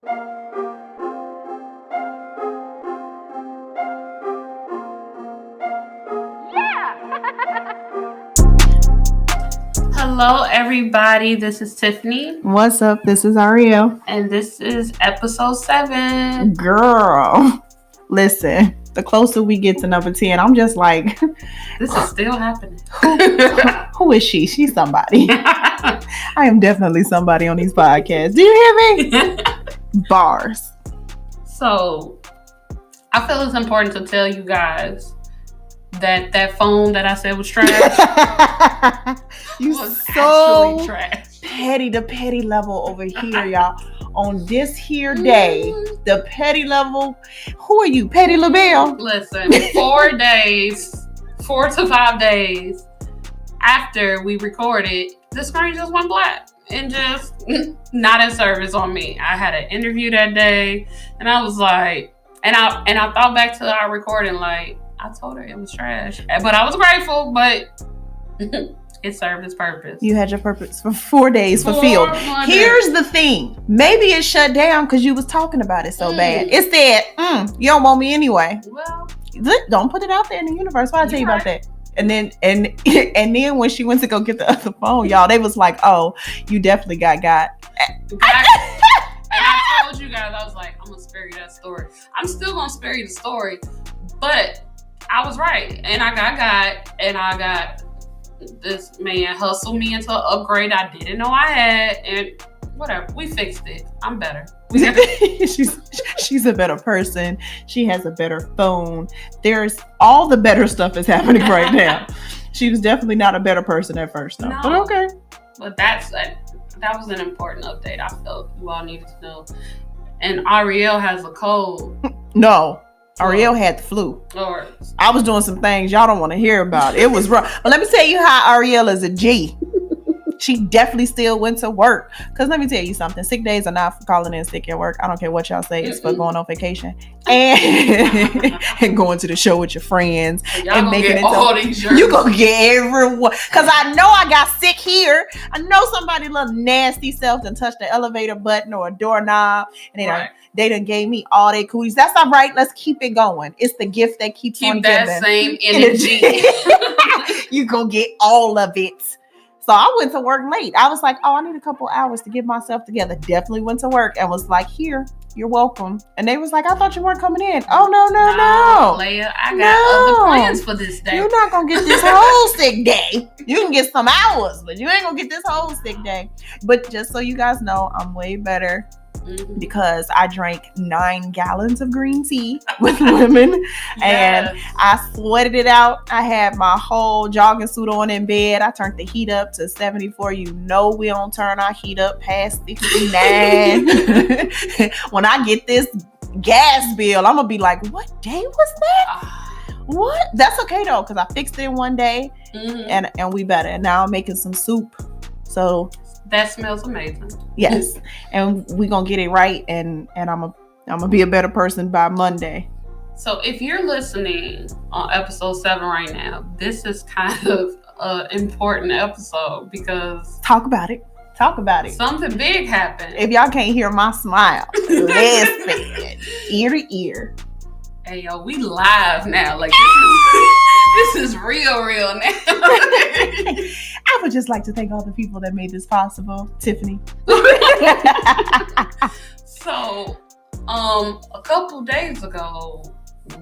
Hello, everybody. This is Tiffany. What's up? This is Ariel. And this is episode 7. Girl, listen, the closer we get to number 10, I'm just like... This is still happening. Who is she? She's somebody. I am definitely somebody on these podcasts. Do you hear me? Bars. So, I feel it's important to tell you guys that phone that I said was trash you was so actually trash. petty level over here, y'all. On this here day, the petty level. Who are you, Petty LaBelle? Listen, 4 to 5 days after we recorded, the screen just went black and just not in service on me. I had an interview that day, and I was like, and I thought back to our recording, like, I told her it was trash, but I was grateful, but it served its purpose. You had your purpose for 4 days fulfilled. Here's the thing. Maybe it shut down because you was talking about it so bad. It said, you don't want me anyway. Well, don't put it out there in the universe. Why I tell you about that? And then then when she went to go get the other phone, y'all, they was like, oh, you definitely got. And I told you guys, I was like, I'm going to spare you that story. I'm still going to spare you the story, but I was right. And I got this man hustled me into an upgrade I didn't know I had, and whatever, we fixed it. I'm better. She's a better person. She has a better phone. There's all the better stuff is happening right now. She was definitely not a better person at first, though. No, but okay. But that was an important update I felt you all needed to know. And Ariel has a cold. No. Ariel had the flu. Lord. I was doing some things y'all don't want to hear about. It was rough. But let me tell you how Ariel is a G. She definitely still went to work. Because let me tell you something. Sick days are not for calling in sick at work. I don't care what y'all say. It's for going on vacation. And going to the show with your friends. Y'all and making it all these jerks. You gonna get everyone. Because I know I got sick here. I know somebody little nasty self done touched the elevator button or a doorknob. And they done gave me all their cooties. That's all right. Let's keep it going. It's the gift that keeps on giving. Keep that same energy. You gonna get all of it. So I went to work late. I was like, I need a couple hours to get myself together. Definitely went to work and was like, here, you're welcome. And they was like, I thought you weren't coming in. Oh, no. Leia, I got other plans for this day. You're not going to get this whole sick day. You can get some hours, but you ain't going to get this whole sick day. But just so you guys know, I'm way better. Because I drank 9 gallons of green tea with lemon. Yes. And I sweated it out. I had my whole jogging suit on in bed. I turned the heat up to 74. You know we don't turn our heat up past 69. When I get this gas bill, I'm going to be like, what day was that? What? That's okay though, because I fixed it in one day and we better. And now I'm making some soup. So that smells amazing. Yes. And we're going to get it right. And I'm gonna be a better person by Monday. So if you're listening on episode 7 right now, this is kind of an important episode because... Talk about it. Something big happened. If y'all can't hear my smile, listen. Ear to ear. Hey, yo, we live now. Like, this is real now. I would just like to thank all the people that made this possible. Tiffany. So, a couple days ago,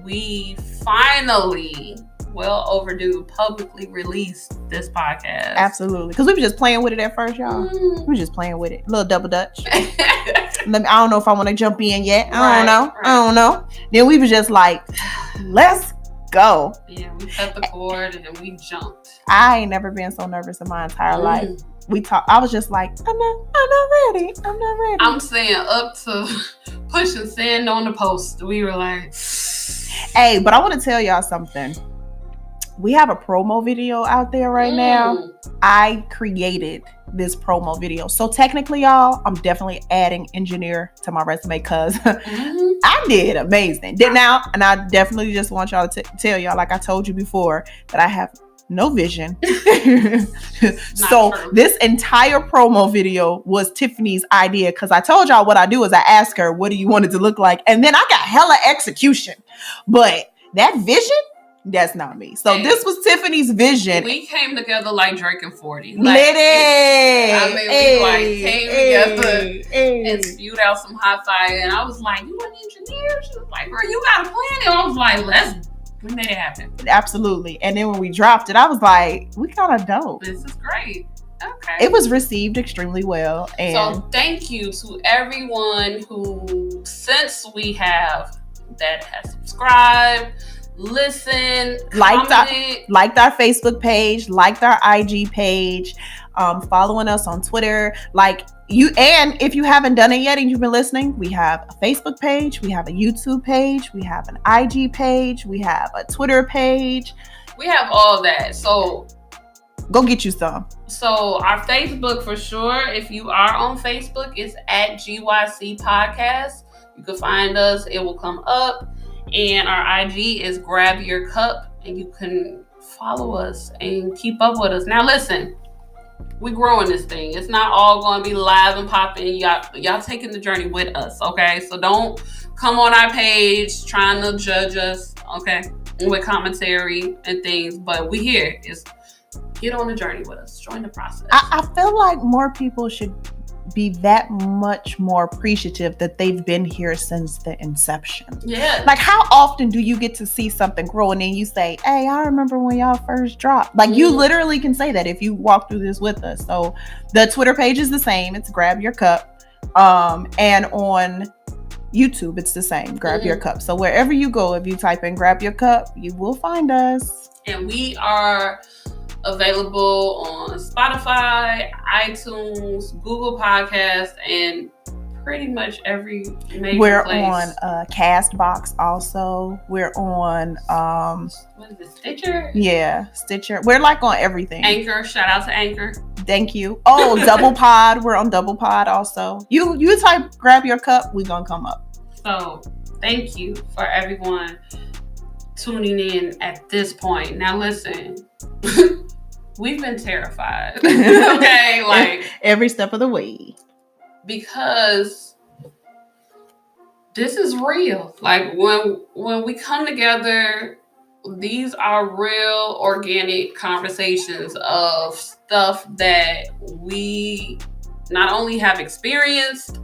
we finally, well overdue, publicly released this podcast. Absolutely. Because we were just playing with it at first, y'all. We were just playing with it. A little double dutch. I don't know if I want to jump in yet. I don't know. Then we were just like, let's go. Yeah, we cut the cord and we jumped. I ain't never been so nervous in my entire life. I was just like, I'm not ready. I'm saying up to pushing sand on the post. We were like, hey, but I want to tell y'all something. We have a promo video out there right now. I created this promo video. So technically, y'all, I'm definitely adding engineer to my resume because I did amazing. And I definitely just want y'all to tell y'all, like I told you before, that I have no vision. Not So true. this entire promo video was Tiffany's idea, because I told y'all what I do is I ask her, what do you want it to look like? And then I got hella execution. But that vision, that's not me. So Hey, this was Tiffany's vision. We came together like Drake and 40. Lit it. We like came together and spewed out some hot fire. And I was like, you an engineer? She was like, bro, you got a plan? And I was like, we made it happen. Absolutely. And then when we dropped it, I was like, we kind of dope. This is great. Okay. It was received extremely well. And so thank you to everyone who, since we have, that has subscribed, listened, liked commented. our Facebook page, liked our IG page, following us on Twitter. And if you haven't done it yet and you've been listening, we have a Facebook page, we have a YouTube page, we have an IG page, we have a Twitter page. We have all that. So go get you some. So our Facebook, for sure, if you are on Facebook, is at GYC Podcast. You can find us. It will come up. And our IG is Grab Your Cup. And you can follow us and keep up with us. Now, listen. We growing this thing. It's not all going to be live and popping. Y'all taking the journey with us, okay? So don't come on our page trying to judge us, okay? With commentary and things. But we here. Get on the journey with us. Join the process. I feel like more people should be that much more appreciative that they've been here since the inception. Yeah. Like, how often do you get to see something grow and then you say, hey, I remember when y'all first dropped? Like, you literally can say that if you walk through this with us. So the Twitter page is the same. It's Grab Your Cup. And on YouTube, it's the same. Grab Your Cup. So wherever you go, if you type in Grab Your Cup, you will find us. And we are available on Spotify, iTunes, Google Podcasts, and pretty much every major We're place. on Castbox also. We're on what is it, Stitcher? Yeah, Stitcher. We're like on everything. Anchor. Shout out to Anchor. Thank you. Oh, Double Pod. We're on Double Pod also. You type Grab Your Cup, we gonna come up. So thank you for everyone tuning in at this point. Now listen. We've been terrified. Okay, like every step of the way. Because this is real. Like when we come together, these are real organic conversations of stuff that we not only have experienced,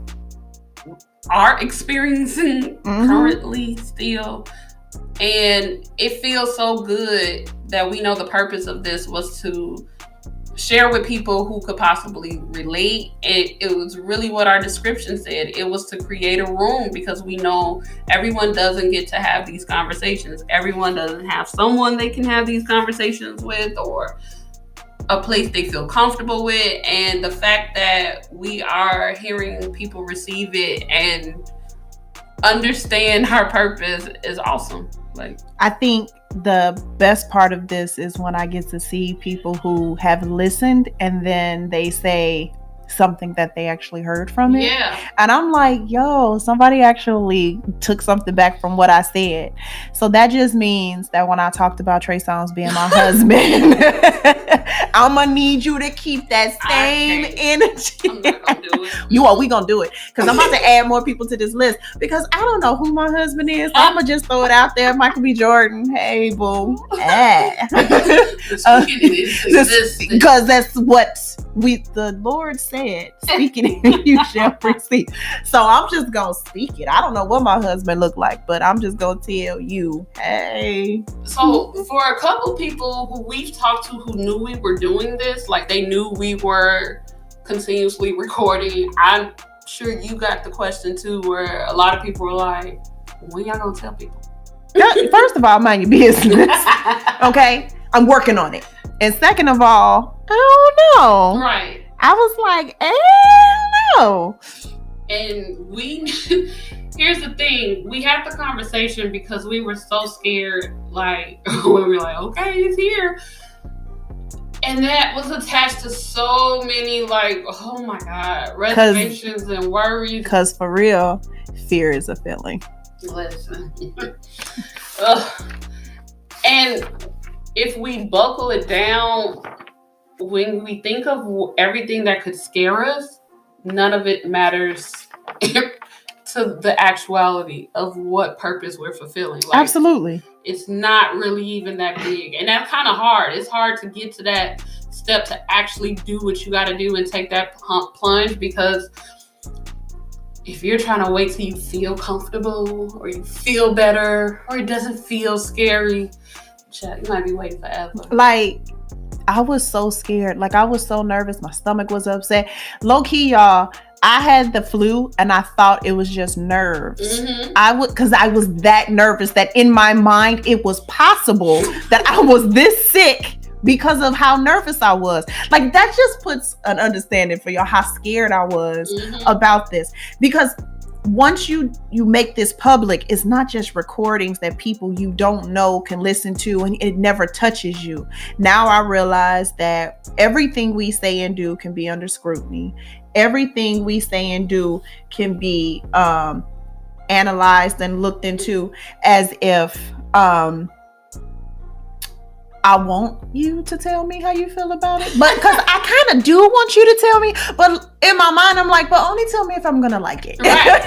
are experiencing currently still. And it feels so good that we know the purpose of this was to share with people who could possibly relate. It was really what our description said. It was to create a room because we know everyone doesn't get to have these conversations. Everyone doesn't have someone they can have these conversations with or a place they feel comfortable with. And the fact that we are hearing people receive it and understand our purpose is awesome. Like, I think the best part of this is when I get to see people who have listened and then they say something that they actually heard from it. Yeah. And I'm like, yo, somebody actually took something back from what I said. So that just means that when I talked about Trey Songz being my husband, I'm gonna need you to keep that same energy. I'm not gonna do it. We gonna do it because I'm about to add more people to this list because I don't know who my husband is. So I'm gonna just throw it out there. Michael B. Jordan. Hey, boo. Because that's what the Lord said. Speaking it, you shall receive. So I'm just gonna speak it. I don't know what my husband looked like, but I'm just gonna tell you, hey. So for a couple people who we've talked to who knew we were doing this, like they knew we were continuously recording, I'm sure you got the question too, where a lot of people were like, when y'all gonna tell people? First of all, mind your business. Okay? I'm working on it. And second of all, I don't know. Right. I was like, I don't know. And here's the thing. We had the conversation because we were so scared, like, we were like, okay, he's here. And that was attached to so many, like, oh my God, reservations and worries. Because for real, fear is a feeling. Listen. And if we buckle it down, when we think of everything that could scare us, none of it matters to the actuality of what purpose we're fulfilling. Like, absolutely. It's not really even that big. And that's kind of hard. It's hard to get to that step to actually do what you got to do and take that plunge, because if you're trying to wait till you feel comfortable or you feel better or it doesn't feel scary, you might be waiting forever. Like, I was so scared. Like, I was so nervous. My stomach was upset. Low key, y'all, I had the flu and I thought it was just nerves. Because I was that nervous that in my mind it was possible that I was this sick because of how nervous I was. Like, that just puts an understanding for y'all how scared I was about this. Because once you make this public, it's not just recordings that people you don't know can listen to, and it never touches you. Now I realize that everything we say and do can be under scrutiny. Everything we say and do can be analyzed and looked into as if I want you to tell me how you feel about it. But because I kind of do want you to tell me, but in my mind, I'm like, but only tell me if I'm going to like it. Right.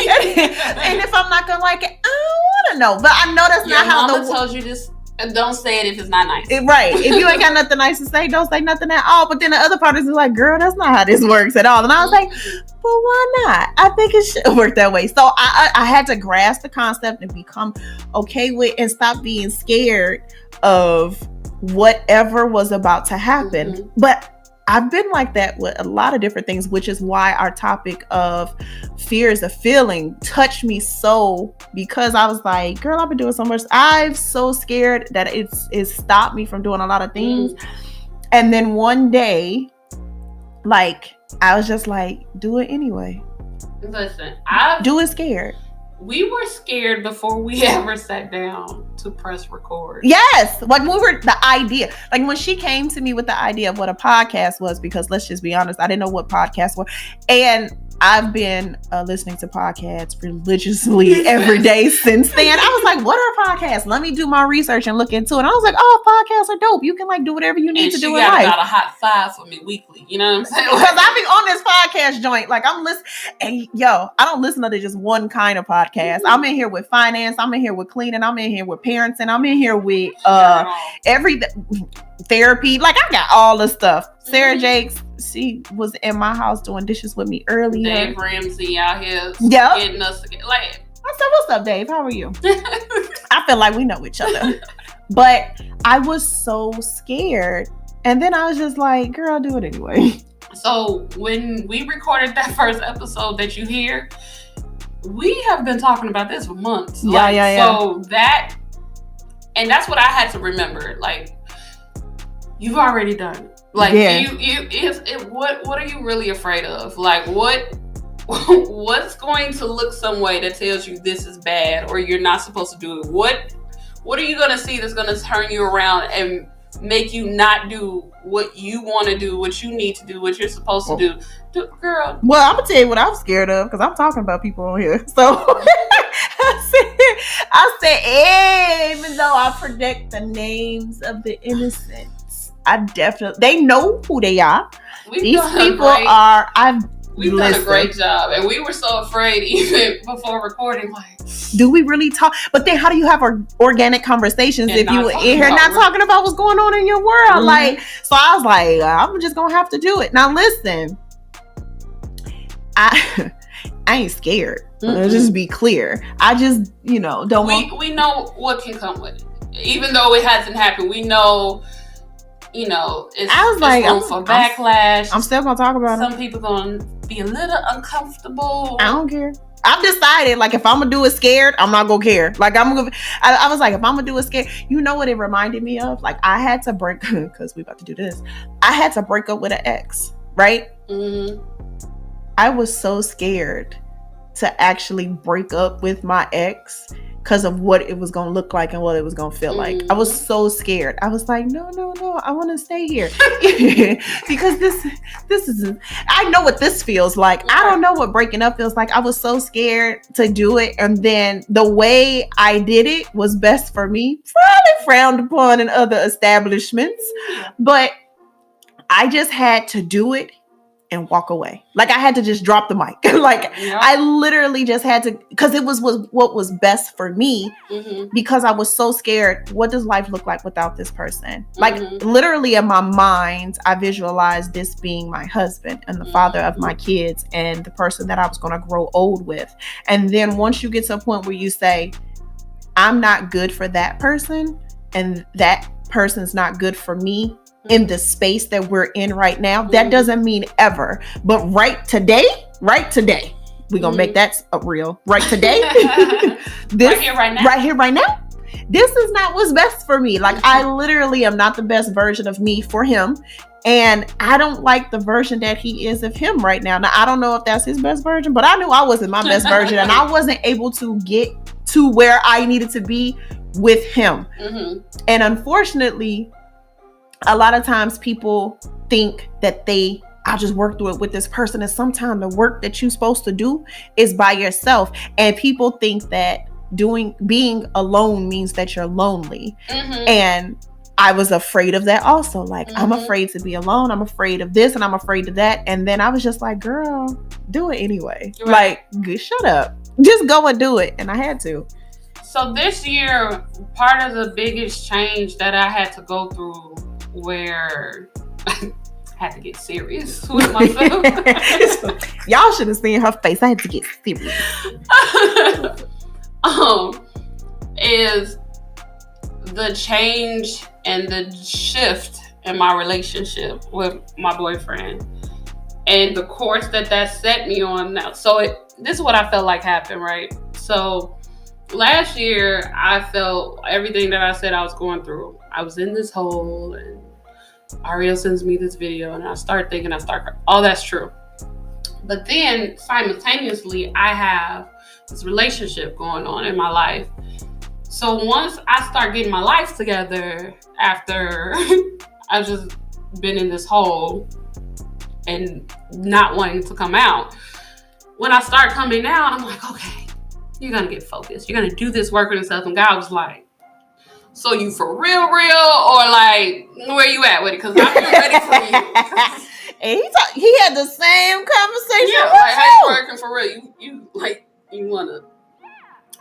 And if I'm not going to like it, I don't want to know. But I know that's Your not how mama tells you this. Don't say it if it's not nice. Right. If you ain't got nothing nice to say, don't say nothing at all. But then the other part is like, girl, that's not how this works at all. And I was like, but why not? I think it should work that way. So I had to grasp the concept and become okay with and stop being scared of whatever was about to happen. But I've been like that with a lot of different things, which is why our topic of fear is a feeling touched me so, because I was like, girl, I've been doing so much. I'm so scared that it's stopped me from doing a lot of things. And then one day, like, I was just like, do it anyway. Listen, do it scared. We were scared before we ever sat down to press record. Yes. Like, the idea. Like, when she came to me with the idea of what a podcast was, because let's just be honest, I didn't know what podcasts were. And I've been listening to podcasts religiously every day since then. I was like, what are podcasts? Let me do my research and look into it. And I was like, oh, podcasts are dope. You can like do whatever you need to do in life. And she got about a hot 5 for me weekly. You know what I'm saying? Because I be on this podcast joint. Like, I'm listening. And yo, I don't listen to just one kind of podcast. I'm in here with finance. I'm in here with cleaning. I'm in here with parenting. I'm in here with every therapy. Like, I got all the stuff. Sarah Jakes, she was in my house doing dishes with me earlier. Dave Ramsey out here getting us together. Like, I said, what's up, Dave? How are you? I feel like we know each other. But I was so scared. And then I was just like, girl, I'll do it anyway. So when we recorded that first episode that you hear, we have been talking about this for months. Yeah. So and that's what I had to remember. Like, you've already done it. Like, what are you really afraid of? Like, what's going to look some way that tells you this is bad or you're not supposed to do it? What are you going to see that's going to turn you around and make you not do what you want to do, what you need to do, what you're supposed to do? Girl. Well, I'm going to tell you what I'm scared of, because I'm talking about people on here. So I said, even though I predict the names of the innocent, they know who they are. These people are. We've done a great job, and we were so afraid even before recording. Like, do we really talk? But then, how do you have organic conversations if you in here not talking about what's going on in your world? Like, so I was like, I'm just gonna have to do it. Now, listen, I ain't scared. Let's just be clear. I just, don't. We know what can come with it, even though it hasn't happened. We know. It's room for backlash. I'm still gonna talk about it. Some people gonna be a little uncomfortable. I don't care. I've decided, like, if I'm gonna do it scared, I'm not gonna care. Like, I was like, if I'm gonna do it scared, you know what it reminded me of? Like, I had to break, because we about to do this. I had to break up with an ex, right? I was so scared to actually break up with my ex because of what it was going to look like and what it was going to feel like. I was so scared. I was like, no, I want to stay here. Because this is, I know what this feels like. I don't know what breaking up feels like. I was so scared to do it. And then the way I did it was best for me. Probably frowned upon in other establishments. But I just had to do it and walk away. Like I had to just drop the mic. I literally just had to, because it was what was best for me, because I was so scared. What does life look like without this person? Like literally in my mind, I visualized this being my husband and the father of my kids and the person that I was going to grow old with. And then once you get to a point where you say, I'm not good for that person and that person's not good for me, in the space that we're in right now, that doesn't mean ever, but right today, we're gonna make that a real right today. This right here, right now, this is not what's best for me. Like I literally am not the best version of me for him, and I don't like the version that he is of him right now. Now I don't know if that's his best version, but I knew I wasn't my best version, and I wasn't able to get to where I needed to be with him. And unfortunately, a lot of times people think that I'll just work through it with this person. And sometimes the work that you're supposed to do is by yourself. And people think that being alone means that you're lonely. And I was afraid of that also. Like, I'm afraid to be alone. I'm afraid of this and I'm afraid of that. And then I was just like, girl, do it anyway. Right. Like, shut up. Just go and do it. And I had to. So this year, part of the biggest change that I had to go through, where I had to get serious with myself. Y'all should have seen her face. I had to get serious. Is the change and the shift in my relationship with my boyfriend and the course that set me on now. So this is what I felt like happened, right? So last year, I felt everything that I said I was going through. I was in this hole, and Ariel sends me this video, and I start thinking, all that's true. But then simultaneously, I have this relationship going on in my life. So once I start getting my life together after I've just been in this hole and not wanting to come out, when I start coming out, I'm like, okay, you're going to get focused. You're going to do this work on yourself. And God was like, so you for real, or like, where you at with it? Because I'm ready for you. And he had the same conversation. Yeah, like, how you working for real?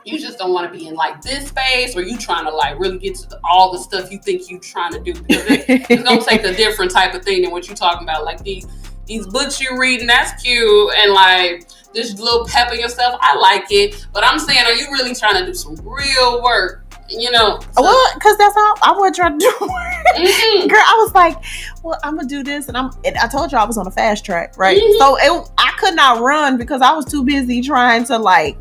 You just don't want to be in like this space, or you trying to like really get to all the stuff you think you trying to do, because it's going to take a different type of thing than what you talking about. Like these books you reading, that's cute, and like this little pep in yourself, I like it. But I'm saying, are you really trying to do some real work? You know, well, because that's how I was trying to do. Girl, I was like, well, I'm gonna do this, and I told you I was on a fast track, right? So I could not run because I was too busy trying to like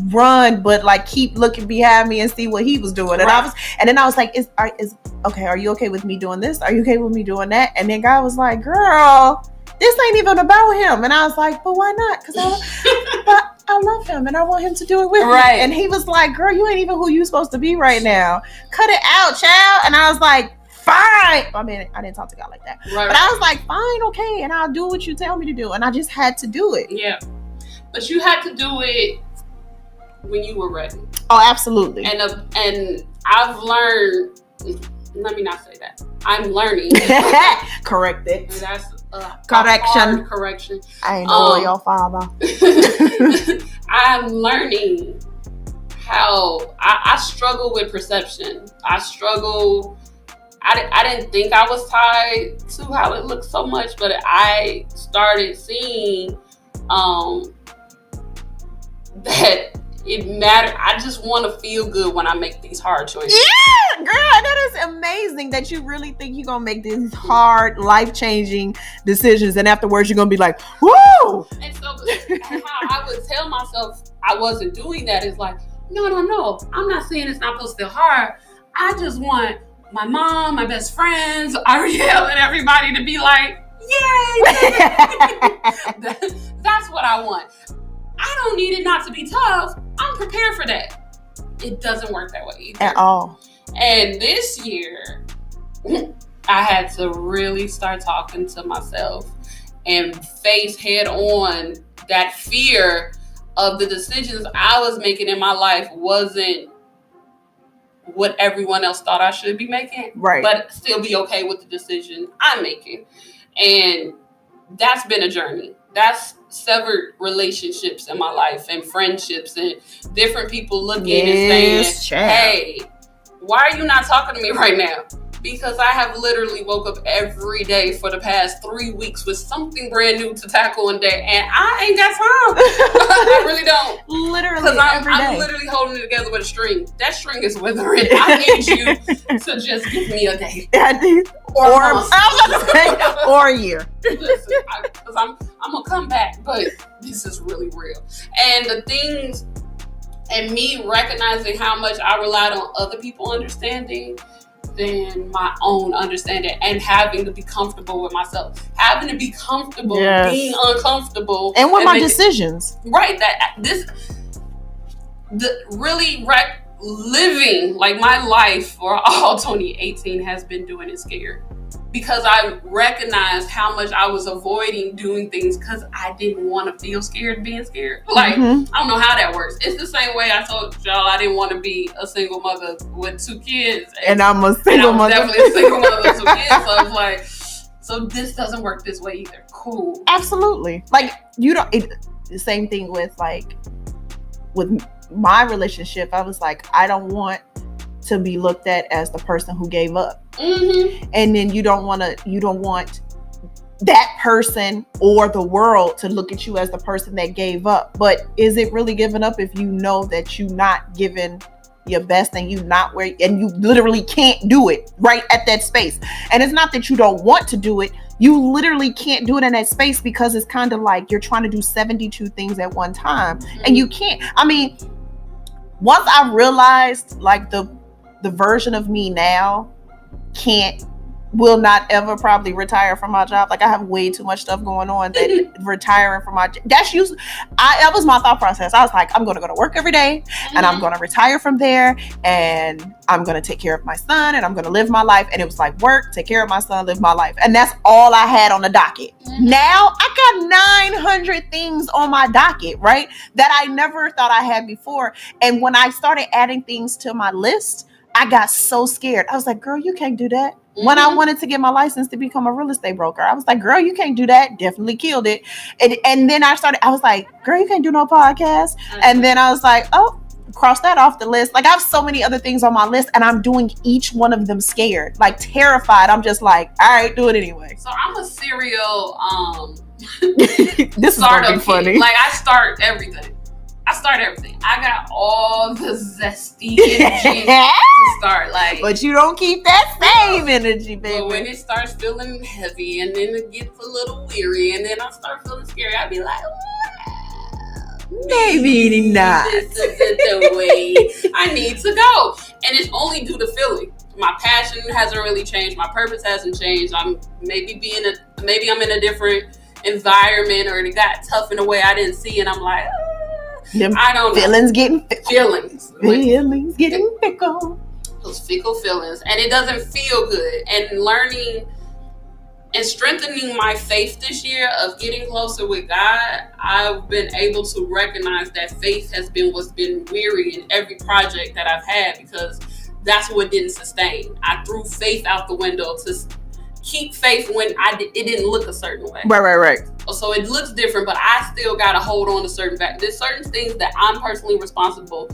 run, but like keep looking behind me and see what he was doing. Right. And then I was like, are you okay with me doing this? Are you okay with me doing that? And then God was like, girl, this ain't even about him. And I was like, but why not? Because I love him and I want him to do it with me. And he was like, girl, you ain't even who you supposed to be right now. Cut it out, child. And I was like, fine. I mean, I didn't talk to God like that. But I was like, fine, okay. And I'll do what you tell me to do. And I just had to do it. Yeah. But you had to do it when you were ready. Oh, absolutely. And I've learned, let me not say that. I'm learning. Correct it. That's correction. I know your father. I'm learning how I struggle with perception. I didn't think I was tied to how it looked so much, but I started seeing that it mattered. I just want to feel good when I make these hard choices. Yeah, girl, that is amazing that you really think you're going to make these hard, life-changing decisions, and afterwards you're going to be like, woo! And so how I would tell myself I wasn't doing that is like, no. I'm not saying it's not supposed to feel hard. I just want my mom, my best friends, Ariel, and everybody to be like, yay! That's what I want. I don't need it not to be tough. I'm prepared for that. It doesn't work that way either. At all. And this year, I had to really start talking to myself and face head on that fear of the decisions I was making in my life wasn't what everyone else thought I should be making, right? But still be okay with the decision I'm making. And that's been a journey. That's severed relationships in my life and friendships and different people looking and saying, hey, why are you not talking to me right now? Because I have literally woke up every day for the past 3 weeks with something brand new to tackle in day, and I ain't got time. I really don't. Literally, because I'm literally holding it together with a string. That string is withering. I need you to just give me a day, or a year. Listen, because I'm gonna come back, but this is really real. And the things, and me recognizing how much I relied on other people understanding than my own understanding, and having to be comfortable with myself, having to be comfortable being uncomfortable, and with my decisions. Right, living like my life for all 2018 has been doing it scared, because I recognized how much I was avoiding doing things because I didn't want to feel scared being scared. Like, I don't know how that works. It's the same way I told y'all I didn't want to be a single mother with 2 kids. And I'm a single mother. Definitely a single mother with 2 kids. So I was like, so this doesn't work this way either. Cool. Absolutely. Like, the same thing with with my relationship. I was like, I don't want to be looked at as the person who gave up. And then you don't want that person or the world to look at you as the person that gave up. But is it really giving up if you know that you're not giving your best and you not where, and you literally can't do it right at that space? And it's not that you don't want to do it, you literally can't do it in that space, because it's kind of like you're trying to do 72 things at one time and you can't. I mean, once I realized like the version of me now will not ever probably retire from my job. Like, I have way too much stuff going on that retiring from my job, that was my thought process. I was like, I'm going to go to work every day and I'm going to retire from there, and I'm going to take care of my son and I'm going to live my life. And it was like, work, take care of my son, live my life. And that's all I had on the docket. Now I got 900 things on my docket, right? That I never thought I had before. And when I started adding things to my list, I got so scared. I was like, girl, you can't do that. When I wanted to get my license to become a real estate broker, I was like, girl, you can't do that. Definitely killed it. And then I was like, girl, you can't do no podcast. And then I was like, oh, cross that off the list. Like, I have so many other things on my list, and I'm doing each one of them scared, like terrified. I'm just like, all right, do it anyway. So I'm a serial this is gonna be funny. Like, I start everything. I got all the zesty energy to start, like. But you don't keep that same energy, baby. But when it starts feeling heavy, and then it gets a little weary, and then I start feeling scary, I'd be like, well, maybe not. This isn't the way I need to go. And it's only due to feeling. My passion hasn't really changed. My purpose hasn't changed. Maybe I'm in a different environment, or it got tough in a way I didn't see, and I'm like, I don't know. Feelings getting fickle. Feelings getting fickle. Those fickle feelings. And it doesn't feel good. And learning and strengthening my faith this year of getting closer with God, I've been able to recognize that faith has been what's been weary in every project that I've had, because that's what didn't sustain. I threw faith out the window to keep faith when it didn't look a certain way. Right. So it looks different, but I still got to hold on to there's certain things that I'm personally responsible,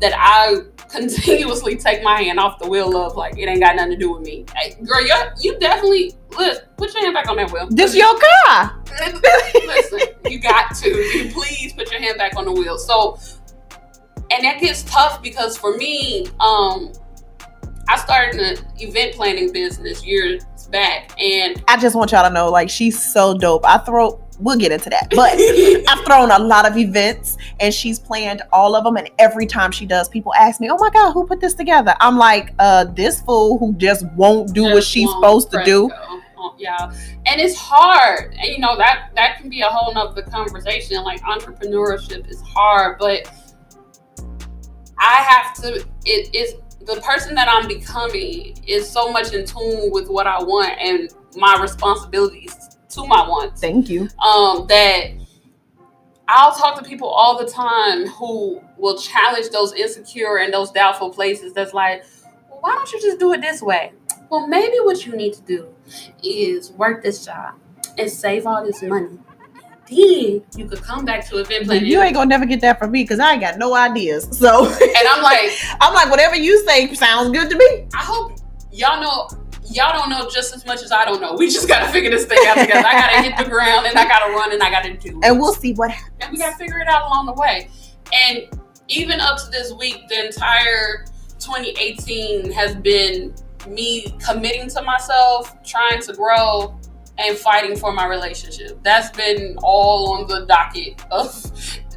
that I continuously take my hand off the wheel of, like, it ain't got nothing to do with me. Hey, girl, you definitely, listen, put your hand back on that wheel. This your car. Listen, you got to. You please put your hand back on the wheel. So, and that gets tough, because for me, I started an event planning business years back, and I just want y'all to know, like, she's so dope. We'll get into that, but I've thrown a lot of events, and she's planned all of them, and every time she does, people ask me, oh my God, who put this together? I'm like, this fool who just won't do what she's supposed to do. Yeah, and it's hard, and that can be a whole nother conversation. Like, entrepreneurship is hard, but I have to. It is the person that I'm becoming is so much in tune with what I want and my responsibilities to my wants. Thank you. That I'll talk to people all the time who will challenge those insecure and those doubtful places. That's like, well, why don't you just do it this way? Well, maybe what you need to do is work this job and save all this money. Then you could come back to event planning. You ain't gonna never get that from me because I ain't got no ideas. So and I'm like, whatever you say sounds good to me. I hope y'all don't know just as much as I don't know. We just gotta figure this thing out together. I gotta hit the ground and I gotta run and I gotta do it. And we'll see what happens. And we gotta figure it out along the way. And even up to this week, the entire 2018 has been me committing to myself, trying to grow, and fighting for my relationship. That's been all on the docket of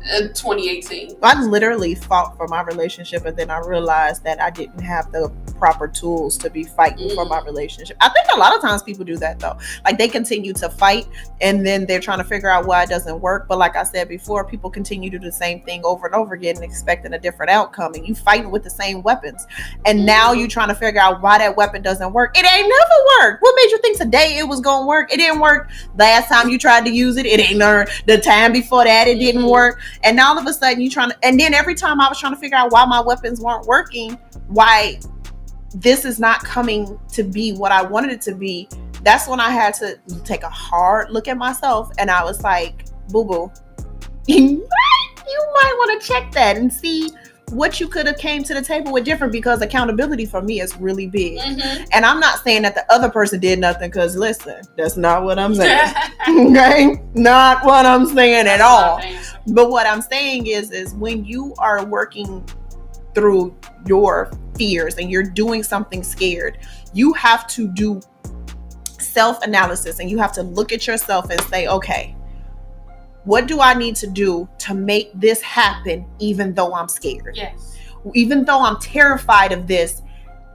2018. I literally fought for my relationship, and then I realized that I didn't have the proper tools to be fighting for my relationship. I think a lot of times people do that though. Like they continue to fight and then they're trying to figure out why it doesn't work. But like I said before, people continue to do the same thing over and over again and expecting a different outcome. And you fighting with the same weapons. And now you're trying to figure out why that weapon doesn't work. It ain't never worked. What made you think today it was going to work? It didn't work. Last time you tried to use it, it ain't learned. The time before that, it didn't work. And now all of a sudden you trying to, and then every time I was trying to figure out why my weapons weren't working, why this is not coming to be what I wanted it to be, that's when I had to take a hard look at myself. And I was like, boo-boo, you might want to check that and see what you could have came to the table with different, because accountability for me is really big. And I'm not saying that the other person did nothing, because listen, that's not what I'm saying. Okay? Not what I'm saying at all. But what I'm saying is when you are working through your fears and you're doing something scared, you have to do self-analysis and you have to look at yourself and say, okay, what do I need to do to make this happen even though I'm scared? Yes. Even though I'm terrified of this,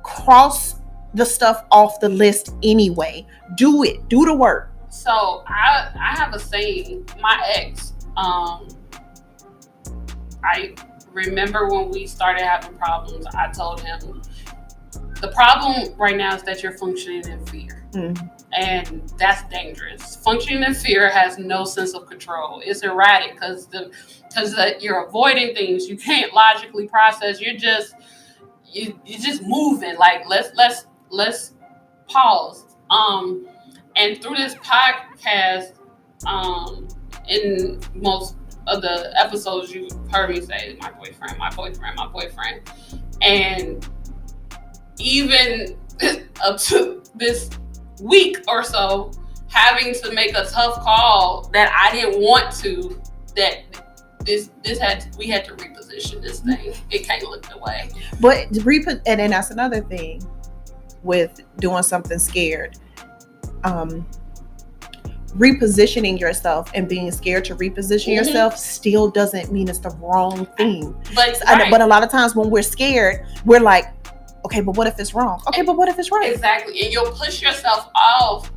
cross the stuff off the list anyway. Do it. Do the work. So I have a saying. My ex, I remember when we started having problems, I told him, the problem right now is that you're functioning in fear. And that's dangerous. Functioning in fear has no sense of control. It's erratic because you're avoiding things. You can't logically process. You're just moving. Like let's pause. And through this podcast, in most of the episodes, you've heard me say my boyfriend. And even up to this week or so, having to make a tough call that I didn't want to, that we had to reposition this thing. It can't look the way. But and then that's another thing with doing something scared. Repositioning yourself and being scared to reposition yourself still doesn't mean it's the wrong thing. But a lot of times when we're scared, we're like, okay, but what if it's wrong? Okay, but what if it's right? Exactly. And you'll push yourself off.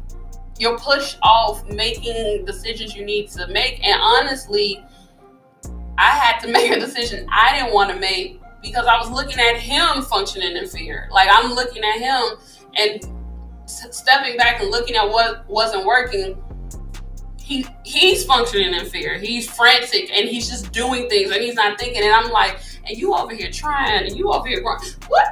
You'll push off making decisions you need to make. And honestly, I had to make a decision I didn't want to make because I was looking at him functioning in fear. Like I'm looking at him and stepping back and looking at what wasn't working. He's functioning in fear. He's frantic and he's just doing things and he's not thinking. And I'm like, and you over here trying and you over here going, what?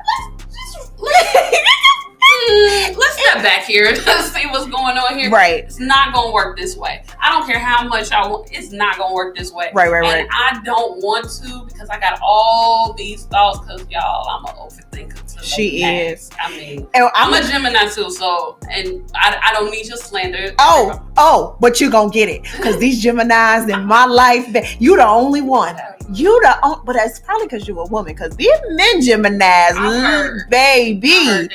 Let's step back here and see what's going on here. Right. It's not going to work this way. I don't care how much I want. It's not going to work this way. Right. And I don't want to because I got all these thoughts because, y'all, I'm an overthinker. She is. I mean, I'm a Gemini too, so, and I don't need your slander. Oh, but you going to get it because these Geminis in my life, you the only one. But that's probably because you're a woman because these men Geminis, baby.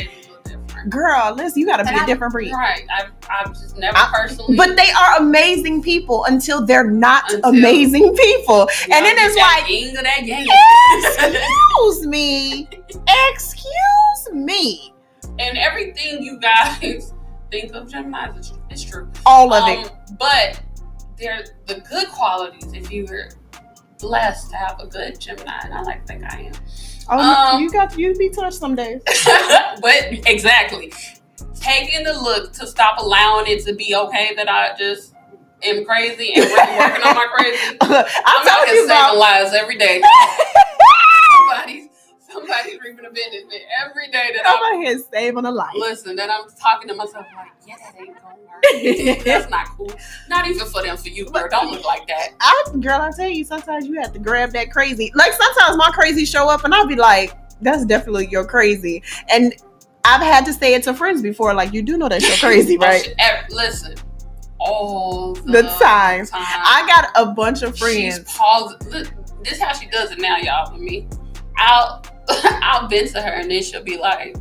Girl, listen, you gotta be a different breed. Right. I've just never personally. But they are amazing people until they're not amazing people. And then it's like, excuse me. And everything you guys think of Gemini is true. All of it. But they're the good qualities, if you blessed to have a good Gemini, and I like to think I am. Oh, you be touched some days. But exactly, taking the look to stop allowing it to be okay that I just am crazy and really working on my crazy. I'm out here saving lives every day. Somebody's reaping a benefit every day that I'm out here saving a life. Listen, that I'm talking to myself like, yeah, that ain't gonna work. That's not cool. Not even for them, for you, girl. Don't look like that. I tell you, sometimes you have to grab that crazy. Like sometimes my crazy show up and I'll be like, that's definitely your crazy. And I've had to say it to friends before, like, you do know that's your crazy, right? Listen, all the time. I got a bunch of friends. This is how she does it now, y'all, with me. I'll vent to her and then she'll be like,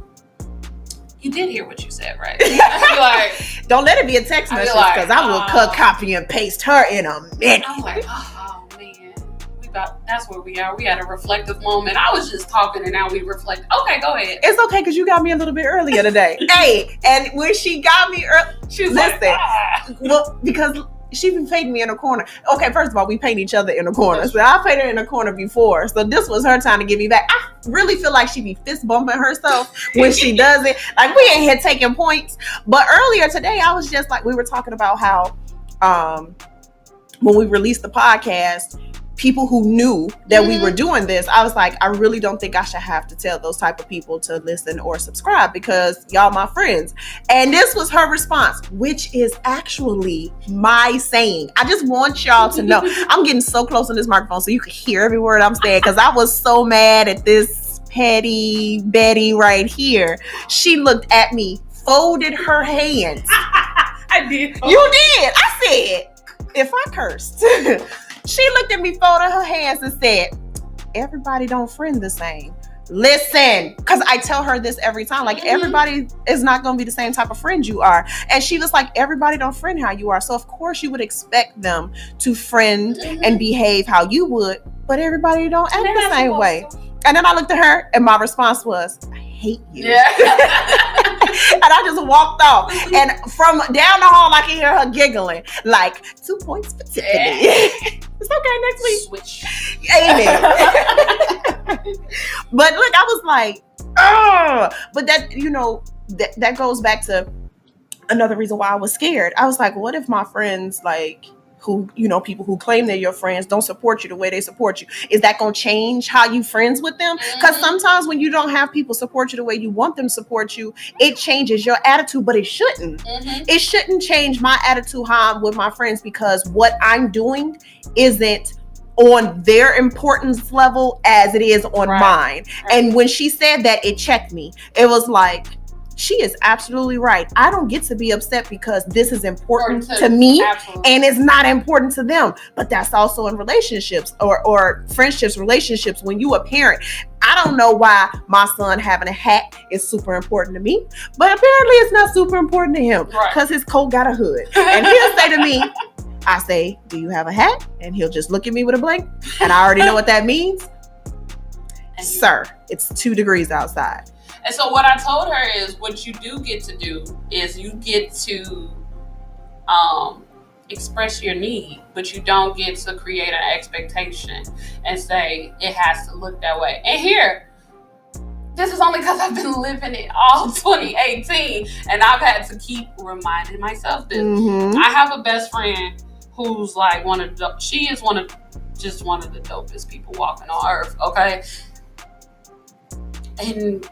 you did hear what you said, right? I'll be like, don't let it be a text message because I will cut, copy, and paste her in a minute. I'm like, oh man, that's where we are. We had a reflective moment. I was just talking and now we reflect. Okay, go ahead. It's okay because you got me a little bit earlier today. Hey, and when she got me early, she was like, well, because she been painting me in a corner. Okay, first of all, we paint each other in a corner. So I painted her in a corner before. So this was her time to give me back. I really feel like she be fist bumping herself when she does it. Like, we ain't here taking points. But earlier today, I was just like, we were talking about how when we released the podcast, people who knew that we were doing this, I was like, I really don't think I should have to tell those type of people to listen or subscribe because y'all my friends. And this was her response, which is actually my saying. I just want y'all to know. I'm getting so close to this microphone so you can hear every word I'm saying because I was so mad at this petty Betty right here. She looked at me, folded her hands. I did. You did. I said, if I cursed. She looked at me, folded her hands and said, everybody don't friend the same. Listen, because I tell her this every time, like everybody is not going to be the same type of friend you are. And she was like, everybody don't friend how you are. So of course you would expect them to friend and behave how you would, but everybody don't act the same way. And then I looked at her and my response was, I hate you. Yeah. And I just walked off. And from down the hall, I can hear her giggling, like, 2 points for Tiffany. It's okay, next week. Switch. Amen. But look, I was like, ugh. But that, that goes back to another reason why I was scared. I was like, what if my friends, like, who, people who claim they're your friends don't support you the way they support you? Is that going to change how you friends with them? Because sometimes when you don't have people support you the way you want them to support you, it changes your attitude, but it shouldn't. It shouldn't change my attitude how I'm with my friends because what I'm doing isn't on their importance level as it is on mine. And when she said that, it checked me. It was like, she is absolutely right. I don't get to be upset because this is important to me and it's not important to them. But that's also in relationships or friendships, relationships. When you a parent, I don't know why my son having a hat is super important to me, but apparently it's not super important to him because his coat got a hood. And he'll say to me, I say, do you have a hat? And he'll just look at me with a blank. And I already know what that means. Sir, it's 2 degrees outside. And so what I told her is what you do get to do is you get to express your need, but you don't get to create an expectation and say it has to look that way. And here, this is only because I've been living it all 2018 and I've had to keep reminding myself this. I have a best friend who's like she is one of the dopest people walking on earth, okay? And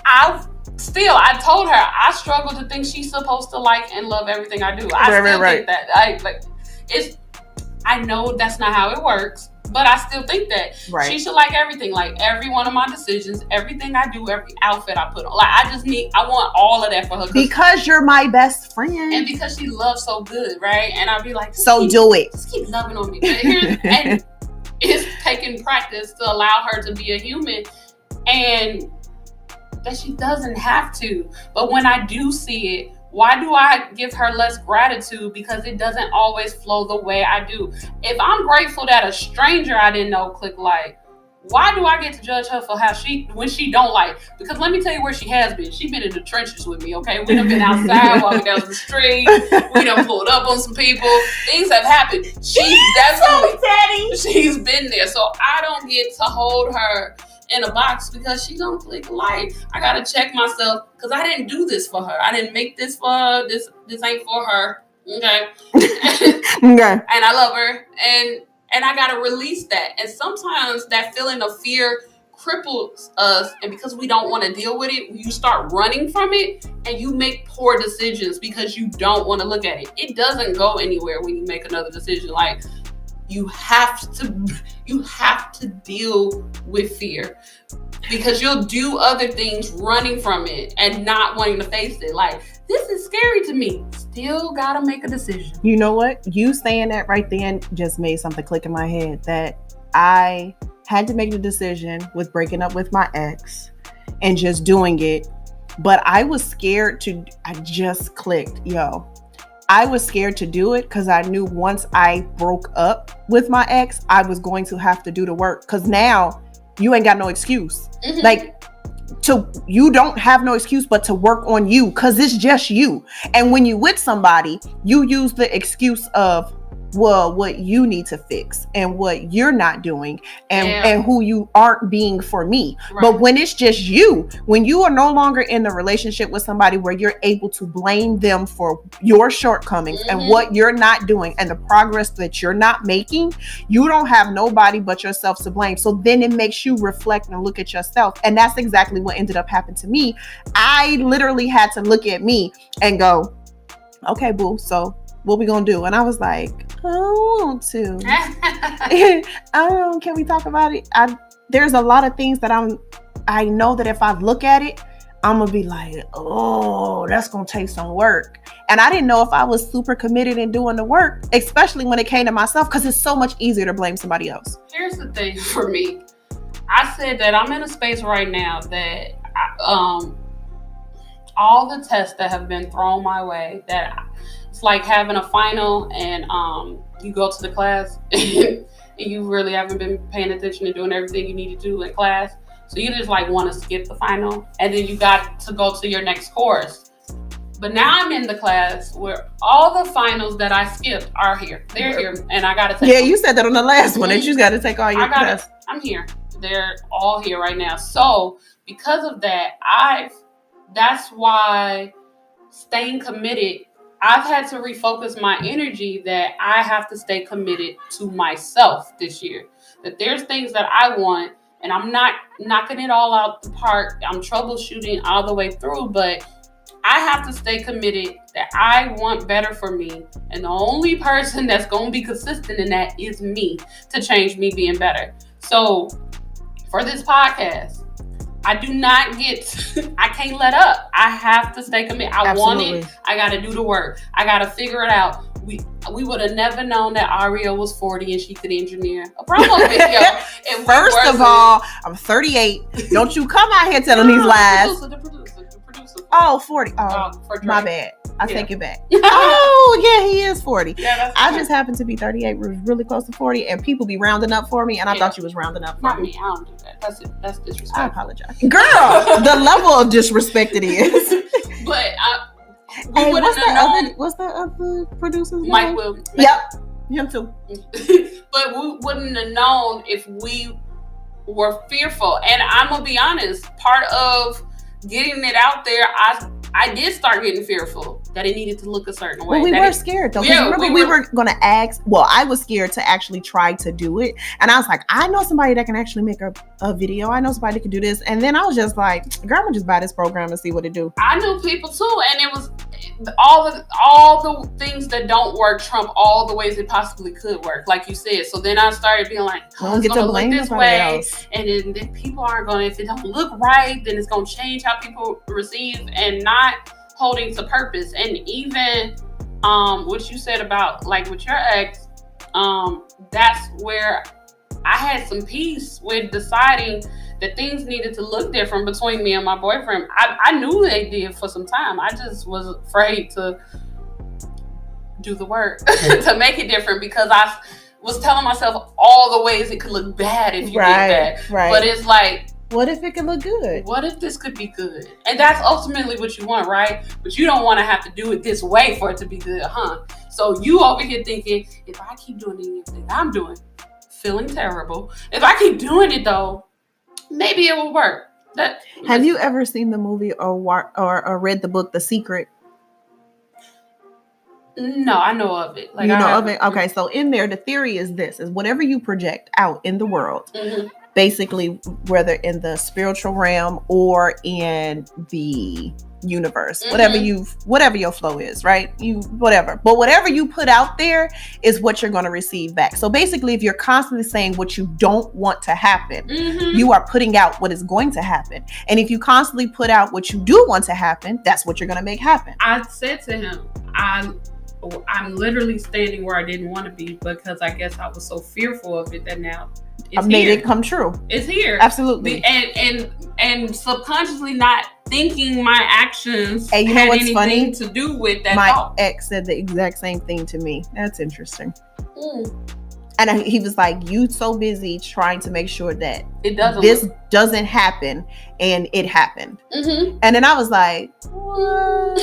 I told her I struggle to think she's supposed to like and love everything I do. I still think that. I know that's not how it works, but I still think that she should like everything, like every one of my decisions, everything I do, every outfit I put on. Like I want all of that for her because you're my best friend, and because she loves so good, right? And I'd be like, do it. Just keep loving on me. And it's taking practice to allow her to be a human, and that she doesn't have to. But when I do see it, why do I give her less gratitude? Because it doesn't always flow the way I do. If I'm grateful that a stranger I didn't know click like, Why do I get to judge her for when she don't like? Because let me tell you where she has been. She's been in the trenches with me, okay? We done been outside, walking down the street. We done pulled up on some people. Things have happened. She's been there. So I don't get to hold her in a box because she don't click like. I gotta check myself because I didn't do this for her. I didn't make this for her. This ain't for her. Okay. Okay. And I love her. And I gotta release that. And sometimes that feeling of fear cripples us, and because we don't want to deal with it, you start running from it and you make poor decisions because you don't want to look at it. It doesn't go anywhere when you make another decision. Like, you have to deal with fear, because you'll do other things running from it and not wanting to face it. Like, this is scary to me. Still gotta make a decision. You know what? You saying that right then just made something click in my head, that I had to make the decision with breaking up with my ex and just doing it. But I was scared I just clicked, I was scared to do it because I knew once I broke up with my ex, I was going to have to do the work. Because now you ain't got no excuse. Mm-hmm. Like, you don't have no excuse but to work on you, because it's just you. And when you with somebody, you use the excuse of, well, what you need to fix and what you're not doing and who you aren't being for me. Right. But when it's just you, when you are no longer in the relationship with somebody where you're able to blame them for your shortcomings and what you're not doing and the progress that you're not making, you don't have nobody but yourself to blame. So then it makes you reflect and look at yourself. And that's exactly what ended up happening to me. I literally had to look at me and go, okay, boo, so what we gonna do? And I was like, I don't want to. Can we talk about it? There's a lot of things that I know that if I look at it, I'm gonna be like, oh, that's gonna take some work. And I didn't know if I was super committed in doing the work, especially when it came to myself, because it's so much easier to blame somebody else. Here's the thing for me. I said that I'm in a space right now that all the tests that have been thrown my way, that it's like having a final and you go to the class and you really haven't been paying attention and doing everything you need to do in class. So you just like want to skip the final and then you got to go to your next course. But now I'm in the class where all the finals that I skipped are here. They're here and I got to take them. You said that on the last one that you got to take all your tests. I'm here. They're all here right now. So because of that, that's why staying committed, I've had to refocus my energy that I have to stay committed to myself this year. That there's things that I want and I'm not knocking it all out the park. I'm troubleshooting all the way through, but I have to stay committed that I want better for me. And the only person that's going to be consistent in that is me, to change me being better. So for this podcast, I can't let up. I have to stay committed. I want it. I got to do the work. I got to figure it out. We would have never known that Aria was 40 and she could engineer a promo video. And First of all, I'm 38. Don't you come out here telling these lies. The producer. Oh, 40. Oh, my bad. I take it back. He is 40. Yeah, I just happen to be 38, really close to 40, and people be rounding up for me, and I thought you was rounding up for Not me. I don't do that. That's disrespectful. I apologize. Girl, the level of disrespect it is. But what's the other producer's Mike name? Will. Yep, him too. But we wouldn't have known if we were fearful. And I'm gonna be honest, part of getting it out there, I did start getting fearful that it needed to look a certain way. Well, we were scared though. Yeah, remember we were going to ask. Well, I was scared to actually try to do it. And I was like, I know somebody that can actually make a video. I know somebody that can do this. And then I was just like, girl, I'm going to just buy this program and see what it do. I knew people too. And it was all the things that don't work trump all the ways it possibly could work, like you said. So then I started being like, don't get to blame this way. Else. And then people aren't going to, if it don't look right, then it's going to change how people receive and not holding to purpose. And even what you said about like with your ex, that's where I had some peace with deciding that things needed to look different between me and my boyfriend. I knew they did for some time. I just was afraid to do the work to make it different, because was telling myself all the ways it could look bad if you did that. Right. But it's like, what if it could look good? What if this could be good? And that's ultimately what you want, right? But you don't want to have to do it this way for it to be good, huh? So you over here thinking, if I keep doing anything I'm doing, feeling terrible. If I keep doing it though, maybe it will work. Have you ever seen the movie or read the book The Secret? No, I know of it. Like, you know of it? Okay, so in there, the theory is whatever you project out in the world, basically, whether in the spiritual realm or in the universe, whatever your flow is, right? But whatever you put out there is what you're going to receive back. So basically, if you're constantly saying what you don't want to happen, you are putting out what is going to happen. And if you constantly put out what you do want to happen, that's what you're going to make happen. I said to him, I'm literally standing where I didn't want to be because I guess I was so fearful of it that now I made it come true. It's here. Absolutely. And subconsciously not thinking my actions had anything funny? To do with that. My ex said the exact same thing to me. That's interesting. And he was like, you so busy trying to make sure that this doesn't happen, and it happened. And then I was like, what?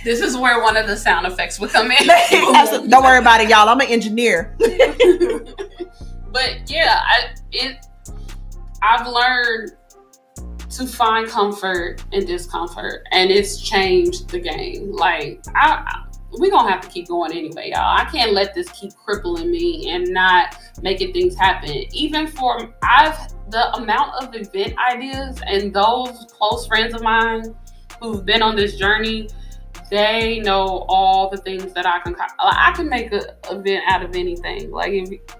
This is where one of the sound effects would come in. Don't worry about it, y'all. I'm an engineer. But yeah, I've learned to find comfort in discomfort, and it's changed the game. Like, we're gonna have to keep going anyway, y'all. I can't let this keep crippling me and not making things happen. Even the amount of event ideas, and those close friends of mine who've been on this journey, they know all the things that I can make an event out of anything. Like,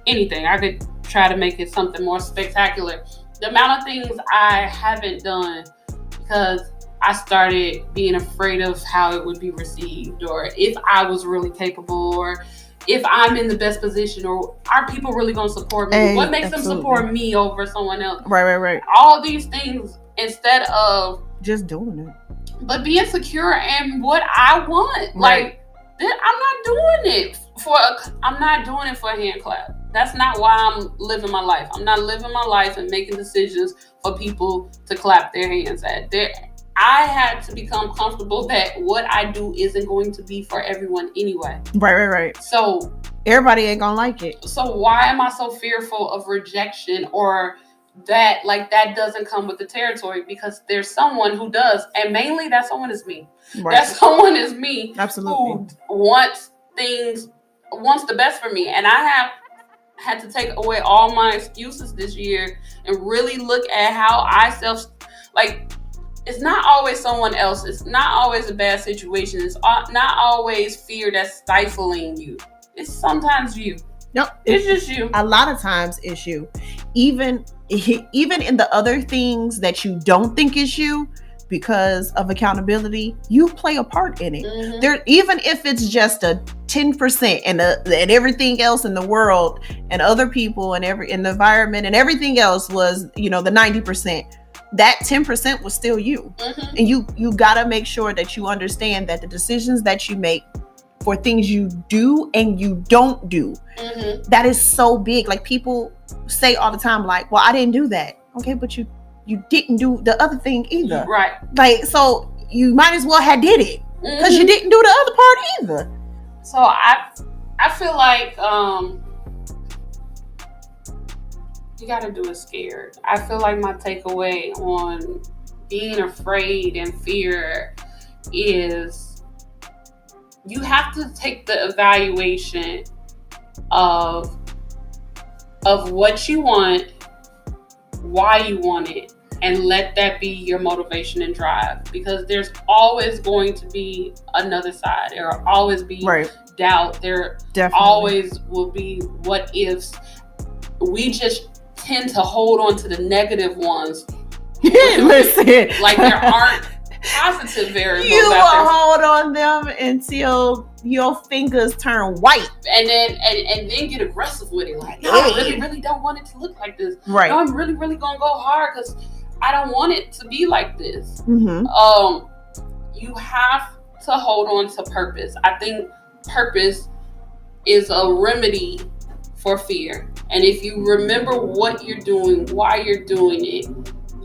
anything, I could try to make it something more spectacular. The amount of things I haven't done because I started being afraid of how it would be received, or if I was really capable, or if I'm in the best position, or are people really going to support me? What makes them support me over someone else? Right. All these things instead of just doing it. But being secure in what I want. Right. Like, I'm not doing it for a hand clap. That's not why I'm living my life. I'm not living my life and making decisions for people to clap their hands at. I had to become comfortable that what I do isn't going to be for everyone anyway. Right. So everybody ain't gonna like it. So why am I so fearful of rejection, or that doesn't come with the territory? Because there's someone who does, and mainly that someone is me. Right. That someone is me. Absolutely. Who wants the best for me. And I have had to take away all my excuses this year and really look at how it's not always someone else. It's not always a bad situation. It's not always fear that's stifling you. It's sometimes you. No, it's just you. A lot of times it's you. Even in the other things that you don't think is you, because of accountability, you play a part in it. There, even if it's just a 10%, and everything else in the world and other people and in the environment and everything else was, the 90%. That 10% was still you. And you gotta make sure that you understand that the decisions that you make for things you do and you don't do, that is so big. Like, people say all the time, like, well, I didn't do that. Okay, but you didn't do the other thing either. Right. Like, so you might as well have did it, because you didn't do the other part either. So I feel like you gotta do it scared. I feel like my takeaway on being afraid and fear is you have to take the evaluation of what you want, why you want it, and let that be your motivation and drive. Because there's always going to be another side. There will always be doubt. There always will be what ifs. We just tend to hold on to the negative ones. Listen, like there aren't positive variables. You will hold on them until your fingers turn white, and then get aggressive with it. Like, no, I really don't want it to look like this. Right? No, I'm really gonna go hard because I don't want it to be like this. You have to hold on to purpose. I think purpose is a remedy for fear. And if you remember what you're doing, why you're doing it,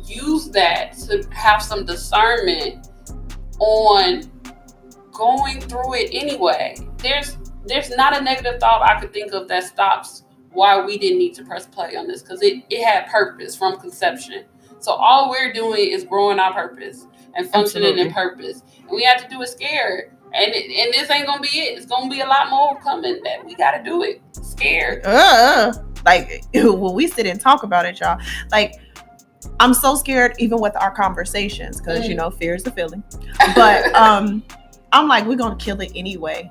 use that to have some discernment on going through it anyway. There's not a negative thought I could think of that stops why we didn't need to press play on this, because it had purpose from conception. So all we're doing is growing our purpose and functioning in purpose. And we have to do it scared. And this ain't gonna be it. It's gonna be a lot more coming that we gotta do it scared. Like when we sit and talk about it, y'all, like I'm so scared even with our conversations, because you know, fear is a feeling. But I'm like, we're gonna kill it anyway.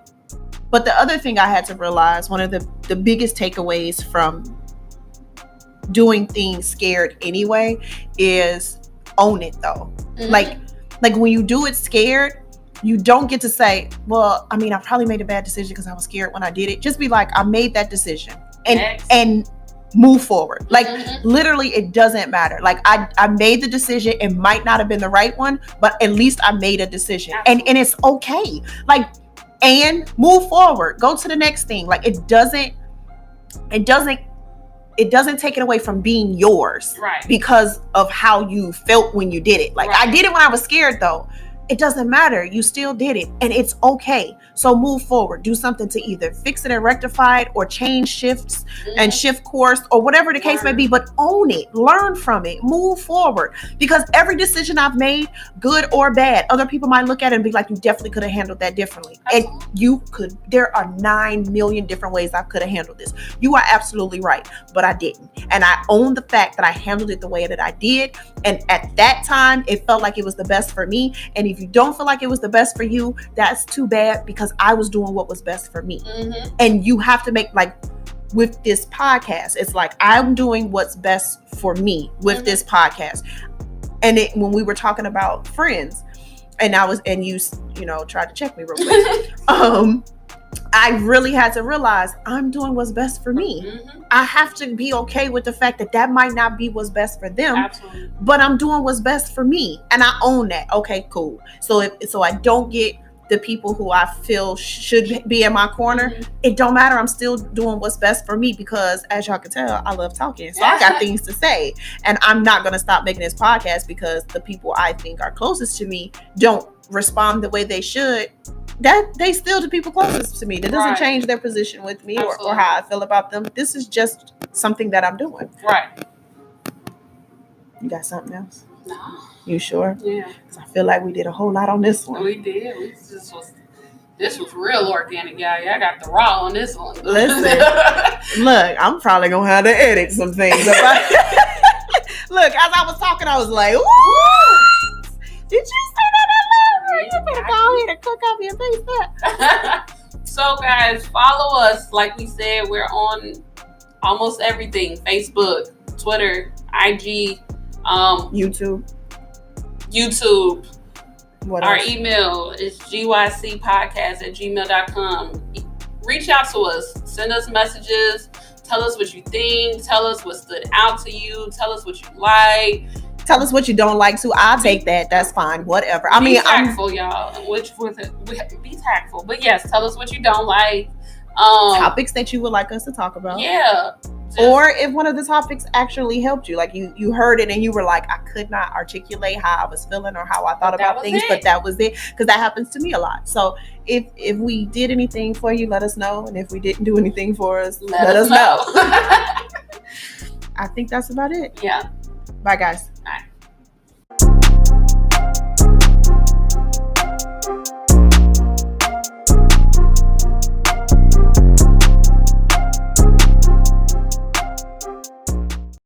But the other thing I had to realize, one of the biggest takeaways from doing things scared anyway is own it though. Like when you do it scared, you don't get to say, well, I mean, I probably made a bad decision because I was scared when I did it. Just be like, I made that decision and move forward. Like literally it doesn't matter. Like I made the decision. It might not have been the right one, but at least I made a decision. And it's okay. Like, and move forward. Go to the next thing. Like it doesn't take it away from being yours, right? Because of how you felt when you did it. Like I did it when I was scared though. It doesn't matter. You still did it and it's okay. So move forward. Do something to either fix it and rectify it or change shifts and shift course or whatever the case may be, but own it. Learn from it. Move forward. Because every decision I've made, good or bad, other people might look at it and be like, you definitely could have handled that differently. Absolutely. And you could. There are 9 million different ways I could have handled this. You are absolutely right, but I didn't. And I own the fact that I handled it the way that I did. And at that time, it felt like it was the best for me. And if you don't feel like it was the best for you, that's too bad, because I was doing what was best for me. And you have to make, like with this podcast, it's like I'm doing what's best for me with this podcast. And when we were talking about friends, and you know, tried to check me real quick. I really had to realize I'm doing what's best for me. I have to be okay with the fact that that might not be what's best for them. Absolutely. But I'm doing what's best for me, and I own that. Okay, cool. So I don't get the people who I feel should be in my corner. It don't matter. I'm still doing what's best for me, because as y'all can tell, I love talking. So I got things to say, and I'm not going to stop making this podcast because the people I think are closest to me don't respond the way they should. That they still the people closest to me. That doesn't change their position with me or how I feel about them. This is just something that I'm doing. Right. You got something else? No. You sure? Yeah. Because I feel like we did a whole lot on this one. We did. This was real organic, y'all. Y'all got the raw on this one. Listen, look, I'm probably gonna have to edit some things. Look, as I was talking, I was like, "Ooh, did you say that out loud? You better go ahead and cook up your face that." So, guys, follow us. Like we said, we're on almost everything: Facebook, Twitter, IG, YouTube. What Our else? email is gycpodcast@gmail.com. Reach out to us. Send us messages. Tell us what you think. Tell us what stood out to you. Tell us what you like. Tell us what you don't like too. I'll take that. That's fine. Whatever. Be tactful, y'all. Be tactful. But yes, tell us what you don't like. Topics that you would like us to talk about. Yeah. Or if one of the topics actually helped you, like you heard it and you were like, I could not articulate how I was feeling or how I thought about things, but that was it. Because that happens to me a lot. So if we did anything for you, let us know. And if we didn't do anything for us, let us know. I think that's about it. Yeah. Bye, guys.